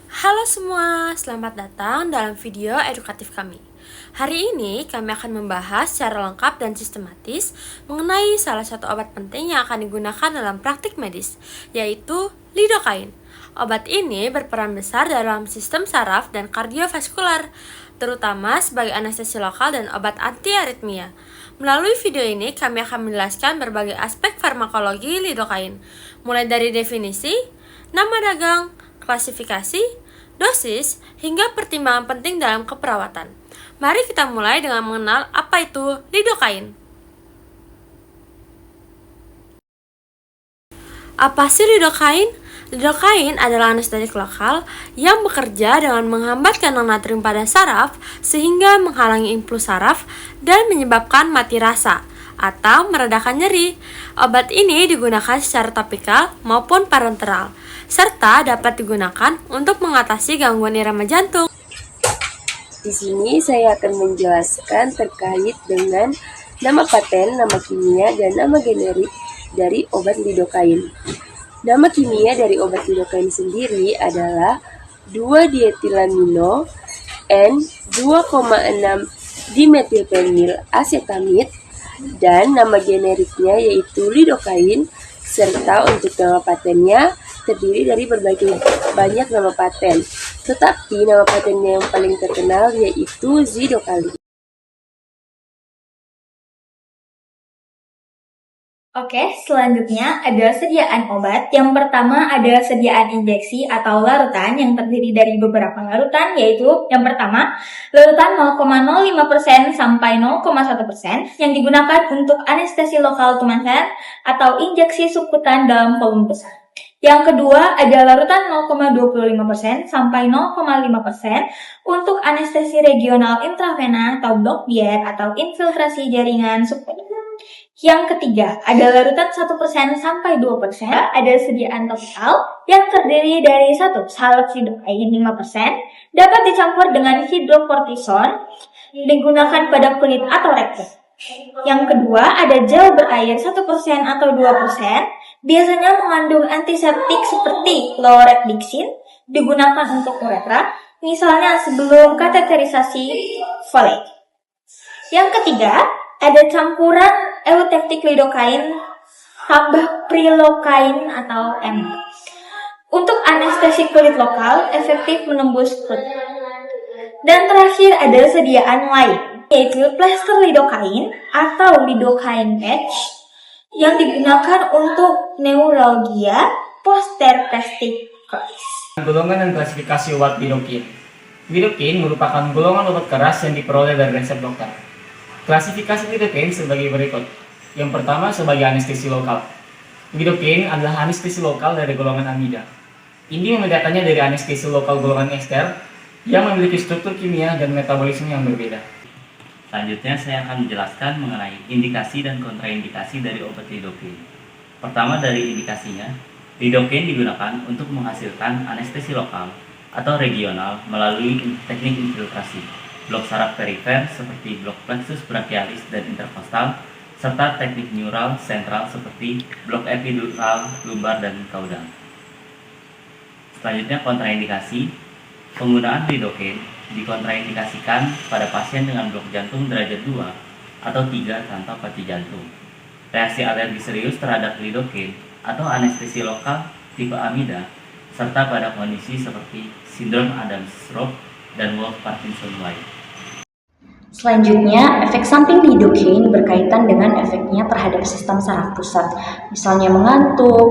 Halo semua, selamat datang dalam video edukatif kami. Hari ini kami akan membahas secara lengkap dan sistematis mengenai salah satu obat penting yang akan digunakan dalam praktik medis, yaitu lidocaine. Obat ini berperan besar dalam sistem saraf dan kardiovaskular, terutama sebagai anestesi lokal dan obat anti-aritmia. Melalui video ini, kami akan menjelaskan berbagai aspek farmakologi lidocaine, mulai dari definisi, nama dagang, klasifikasi, dosis, hingga pertimbangan penting dalam keperawatan. Mari kita mulai dengan mengenal apa itu lidocaine. Apa sih lidocaine? Lidocaine adalah anestetik lokal yang bekerja dengan menghambat kandungan natrium pada saraf sehingga menghalangi impuls saraf dan menyebabkan mati rasa atau meredakan nyeri. Obat ini digunakan secara topikal maupun parenteral, serta dapat digunakan untuk mengatasi gangguan irama jantung. Di sini saya akan menjelaskan terkait dengan nama paten, nama kimia, dan nama generik dari obat lidocaine. Nama kimia dari obat lidocaine sendiri adalah 2-dietilamino N2,6 dimetilpenil asetamid, dan nama generiknya yaitu lidocaine, serta untuk nama patennya terdiri dari berbagai banyak nama paten, tetapi nama patennya yang paling terkenal yaitu Zidocali. Oke, selanjutnya ada sediaan obat. Yang pertama ada sediaan injeksi atau larutan yang terdiri dari beberapa larutan, yaitu yang pertama, larutan 0,05% sampai 0,1% yang digunakan untuk anestesi lokal tumasan atau injeksi subkutan dalam volume besar. Yang kedua ada larutan 0,25% sampai 0,5% untuk anestesi regional intravena atau blok biar atau infiltrasi jaringan subkutan. Yang ketiga, ada larutan 1% sampai 2%, ada sediaan topikal yang terdiri dari 1 salep lidocaine 5%, dapat dicampur dengan hidrokortison, digunakan pada kulit atau rektum. Yang kedua, ada gel berair 1% atau 2%, biasanya mengandung antiseptik seperti chlorhexidine, digunakan untuk uretra, misalnya sebelum kateterisasi folet. Yang ketiga, ada campuran eutectic lidocaine tambah prilocaine atau M. Untuk anestesi kulit lokal, efektif menembus kulit. Dan terakhir ada sediaan lain, yaitu plester lidocaine atau lidocaine patch yang digunakan untuk neuralgia post-therapeutic course. Golongan dan klasifikasi obat lidocaine. Lidocaine merupakan golongan obat keras yang diperoleh dari resep dokter. Klasifikasi lidocaine sebagai berikut. Yang pertama sebagai anestesi lokal. Lidocaine adalah anestesi lokal dari golongan amida. Ini membedakannya dari anestesi lokal golongan ester yang memiliki struktur kimia dan metabolisme yang berbeda. Selanjutnya saya akan menjelaskan mengenai indikasi dan kontraindikasi dari obat lidocaine. Pertama dari indikasinya, lidocaine digunakan untuk menghasilkan anestesi lokal atau regional melalui teknik infiltrasi, blok saraf perifer seperti blok plexus brachialis dan interkostal, serta teknik neural sentral seperti blok epidural, lumbar, dan kaudal. Selanjutnya kontraindikasi, penggunaan lidocaine dikontraindikasikan pada pasien dengan blok jantung derajat 2 atau 3 tanpa pati jantung, reaksi alergi serius terhadap lidocaine atau anestesi lokal tipe amida, serta pada kondisi seperti sindrom Adams-Roux dan Wolff-Parkinson-White. Selanjutnya, efek samping lidocaine berkaitan dengan efeknya terhadap sistem saraf pusat, misalnya mengantuk,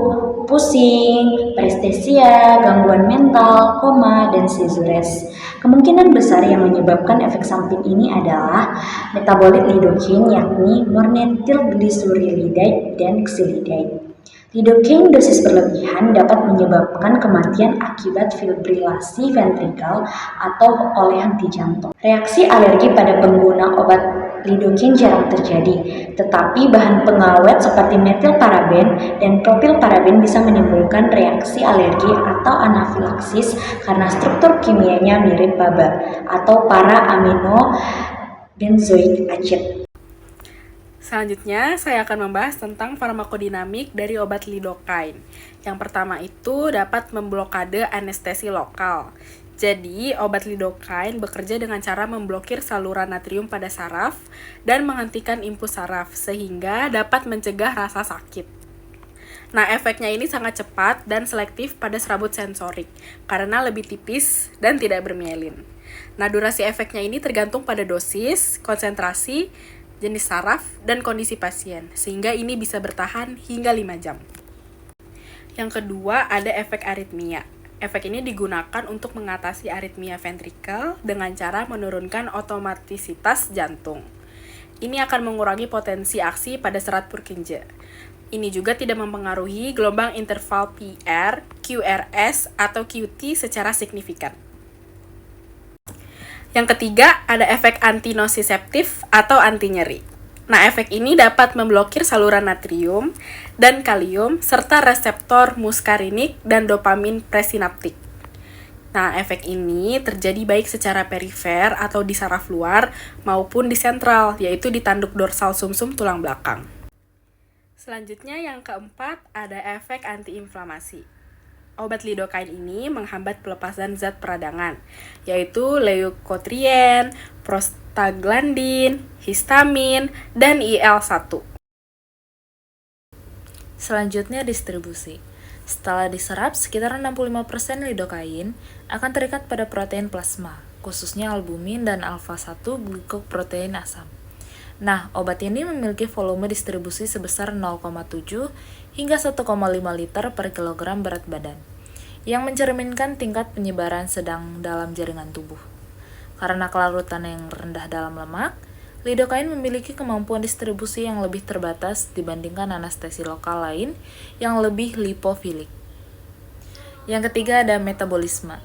pusing, parestesia, gangguan mental, koma, dan seizures. Kemungkinan besar yang menyebabkan efek samping ini adalah metabolit lidocaine, yakni normetylglycerilide dan xylidide. Lidocaine dosis berlebihan dapat menyebabkan kematian akibat fibrilasi ventrikal atau oleh henti jantung. Reaksi alergi pada pengguna obat lidocaine jarang terjadi, tetapi bahan pengawet seperti metilparaben dan propilparaben bisa menimbulkan reaksi alergi atau anafilaksis karena struktur kimianya mirip PABA atau para amino benzoic acid. Selanjutnya, saya akan membahas tentang farmakodinamik dari obat lidocaine. Yang pertama itu dapat memblokade anestesi lokal. Jadi, obat lidocaine bekerja dengan cara memblokir saluran natrium pada saraf dan menghentikan impuls saraf, sehingga dapat mencegah rasa sakit. Nah, efeknya ini sangat cepat dan selektif pada serabut sensorik, karena lebih tipis dan tidak bermielin. Nah, durasi efeknya ini tergantung pada dosis, konsentrasi, jenis saraf, dan kondisi pasien, sehingga ini bisa bertahan hingga 5 jam. Yang kedua, ada efek aritmia. Efek ini digunakan untuk mengatasi aritmia ventrikal dengan cara menurunkan otomatisitas jantung. Ini akan mengurangi potensi aksi pada serat Purkinje. Ini juga tidak mempengaruhi gelombang interval PR, QRS, atau QT secara signifikan. Yang ketiga, ada efek antinosiseptif atau anti nyeri. Nah, efek ini dapat memblokir saluran natrium dan kalium serta reseptor muskarinik dan dopamin presinaptik. Nah, efek ini terjadi baik secara perifer atau di saraf luar maupun di sentral, yaitu di tanduk dorsal sumsum tulang belakang. Selanjutnya yang keempat ada efek antiinflamasi. Obat lidocaine ini menghambat pelepasan zat peradangan, yaitu leukotrien, prostaglandin, histamin, dan IL-1. Selanjutnya distribusi. Setelah diserap, sekitar 65% lidocaine akan terikat pada protein plasma, khususnya albumin dan alfa-1 glikoprotein asam. Nah, obat ini memiliki volume distribusi sebesar 0,7 hingga 1,5 liter per kilogram berat badan, yang mencerminkan tingkat penyebaran sedang dalam jaringan tubuh. Karena kelarutan yang rendah dalam lemak, lidocaine memiliki kemampuan distribusi yang lebih terbatas dibandingkan anestesi lokal lain yang lebih lipofilik. Yang ketiga ada metabolisme.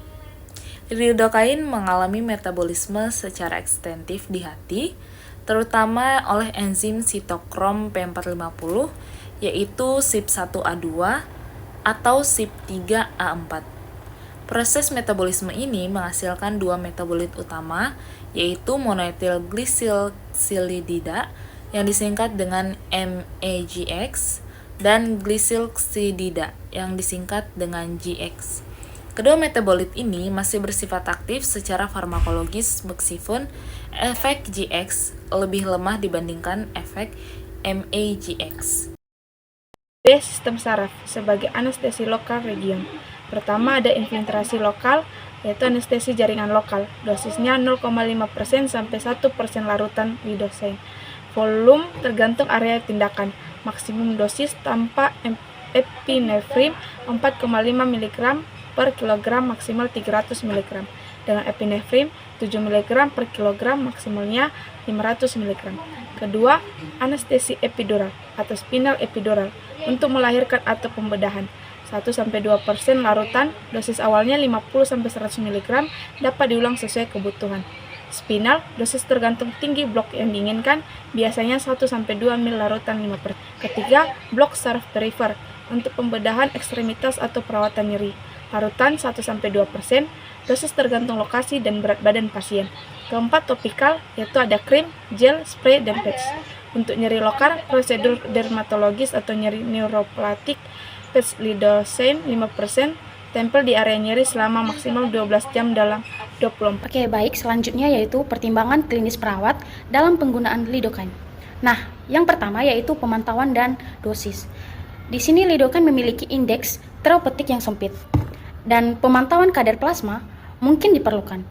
Lidocaine mengalami metabolisme secara ekstensif di hati, terutama oleh enzim sitokrom P450, yaitu CYP1A2 atau CYP3A4. Proses metabolisme ini menghasilkan dua metabolit utama, yaitu monoetil glisilsilidida yang disingkat dengan MAGX dan glisilsidida yang disingkat dengan GX. Kedua metabolit ini masih bersifat aktif secara farmakologis meskipun efek GX lebih lemah dibandingkan efek MAGX. Sistem saraf sebagai anestesi lokal region. Pertama ada infiltrasi lokal, yaitu anestesi jaringan lokal. Dosisnya 0,5% sampai 1% larutan lidocaine. Volume tergantung area tindakan. Maksimum dosis tanpa epinefrin 4,5 mg per kilogram, maksimal 300 mg. Dengan epinefrin 7 mg per kilogram, maksimalnya 500 mg. Kedua, anestesi epidural atau spinal epidural untuk melahirkan atau pembedahan. 1-2% larutan, dosis awalnya 50-100 mg, dapat diulang sesuai kebutuhan. Spinal, dosis tergantung tinggi blok yang diinginkan, biasanya 1-2 ml larutan 5%. Ketiga, blok saraf perifer untuk pembedahan ekstremitas atau perawatan nyeri. Larutan 1-2%, dosis tergantung lokasi dan berat badan pasien. Keempat, topikal, yaitu ada krim, gel, spray, dan patch. Untuk nyeri lokal, prosedur dermatologis atau nyeri neuroplastik, patch lidocaine 5%, tempel di area nyeri selama maksimal 12 jam dalam 24. Oke, baik. Selanjutnya yaitu pertimbangan klinis perawat dalam penggunaan lidocaine. Nah, yang pertama yaitu pemantauan dan dosis. Di sini lidocaine memiliki indeks terapeutik yang sempit, dan pemantauan kadar plasma mungkin diperlukan,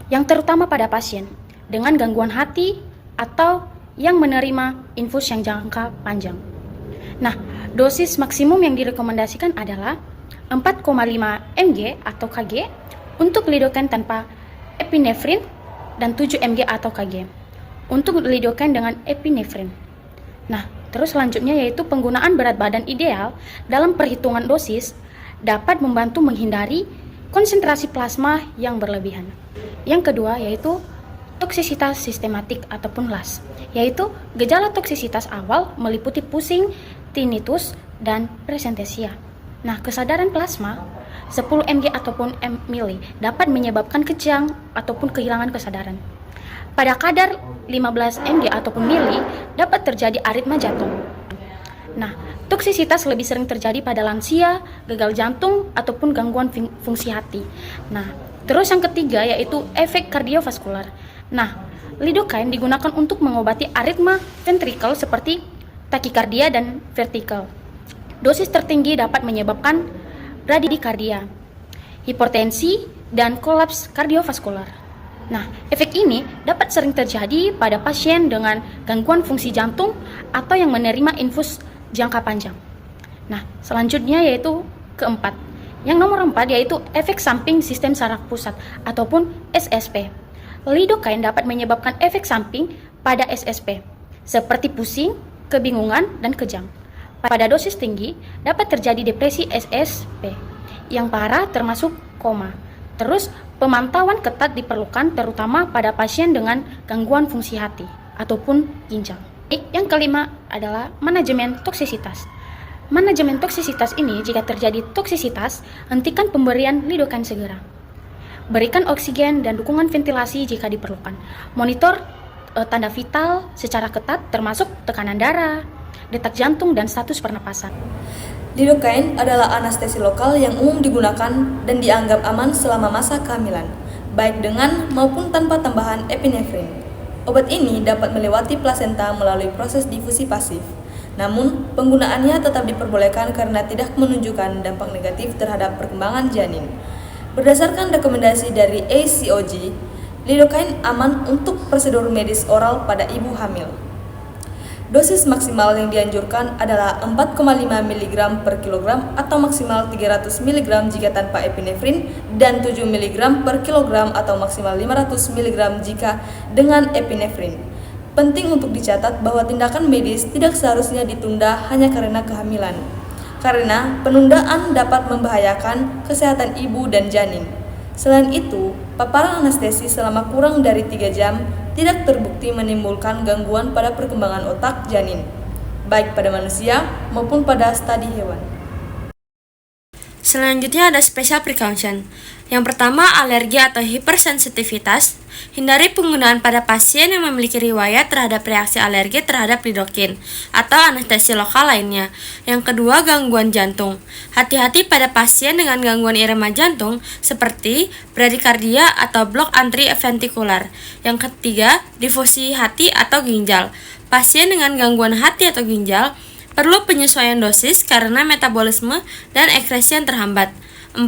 yang terutama pada pasien dengan gangguan hati atau yang menerima infus yang jangka panjang. Nah, dosis maksimum yang direkomendasikan adalah 4,5 mg atau kg untuk lidocaine tanpa epinefrin dan 7 mg atau kg untuk lidocaine dengan epinefrin. Nah, terus selanjutnya yaitu penggunaan berat badan ideal dalam perhitungan dosis dapat membantu menghindari konsentrasi plasma yang berlebihan. Yang kedua yaitu toksisitas sistematik ataupun LAS, yaitu gejala toksisitas awal meliputi pusing, tinnitus, dan presentesia. Nah, kesadaran plasma 10 mg ataupun mili dapat menyebabkan kejang ataupun kehilangan kesadaran. Pada kadar 15 mg ataupun mili dapat terjadi aritma jantung. Nah, toksisitas lebih sering terjadi pada lansia, gagal jantung, ataupun gangguan fungsi hati. Nah, terus yang ketiga yaitu efek kardiovaskular. Nah, lidocaine digunakan untuk mengobati aritma ventrikel seperti takikardia dan vertical. Dosis tertinggi dapat menyebabkan bradikardia, hipertensi, dan kolaps kardiovaskular. Nah, efek ini dapat sering terjadi pada pasien dengan gangguan fungsi jantung atau yang menerima infus jangka panjang. Nah, selanjutnya yaitu keempat. Yang nomor 4 yaitu efek samping sistem saraf pusat ataupun SSP. Lidocaine dapat menyebabkan efek samping pada SSP, seperti pusing, kebingungan, dan kejang. Pada dosis tinggi dapat terjadi depresi SSP yang parah termasuk koma. Terus, pemantauan ketat diperlukan terutama pada pasien dengan gangguan fungsi hati ataupun ginjal. Yang kelima adalah manajemen toksisitas. Manajemen toksisitas ini jika terjadi toksisitas, hentikan pemberian lidocaine segera. Berikan oksigen dan dukungan ventilasi jika diperlukan. Monitor tanda vital secara ketat termasuk tekanan darah, detak jantung, dan status pernapasan. Lidocaine adalah anestesi lokal yang umum digunakan dan dianggap aman selama masa kehamilan, baik dengan maupun tanpa tambahan epinefrin. Obat ini dapat melewati plasenta melalui proses difusi pasif. Namun, penggunaannya tetap diperbolehkan karena tidak menunjukkan dampak negatif terhadap perkembangan janin. Berdasarkan rekomendasi dari ACOG, lidocaine aman untuk prosedur medis oral pada ibu hamil. Dosis maksimal yang dianjurkan adalah 4,5 mg per kilogram atau maksimal 300 mg jika tanpa epinefrin dan 7 mg per kilogram atau maksimal 500 mg jika dengan epinefrin. Penting untuk dicatat bahwa tindakan medis tidak seharusnya ditunda hanya karena kehamilan, karena penundaan dapat membahayakan kesehatan ibu dan janin. Selain itu, paparan anestesi selama kurang dari 3 jam tidak terbukti menimbulkan gangguan pada perkembangan otak janin, baik pada manusia maupun pada stadi hewan. Selanjutnya ada special precaution. Yang pertama, alergi atau hipersensitivitas. Hindari penggunaan pada pasien yang memiliki riwayat terhadap reaksi alergi terhadap lidocaine atau anestesi lokal lainnya. Yang kedua, gangguan jantung. Hati-hati pada pasien dengan gangguan irama jantung seperti bradikardia atau blok antriventikular. Yang ketiga, difusi hati atau ginjal. Pasien dengan gangguan hati atau ginjal perlu penyesuaian dosis karena metabolisme dan ekskresi yang terhambat. 4.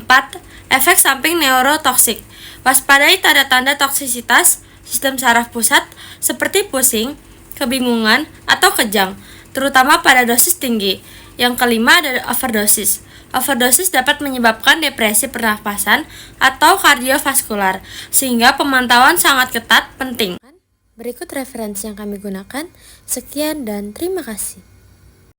Efek samping neurotoksik. Waspadai tanda-tanda toksisitas sistem saraf pusat seperti pusing, kebingungan, atau kejang, terutama pada dosis tinggi. Yang kelima ada overdosis. Overdosis dapat menyebabkan depresi pernapasan atau kardiovaskular, sehingga pemantauan sangat ketat penting. Berikut referensi yang kami gunakan. Sekian dan terima kasih.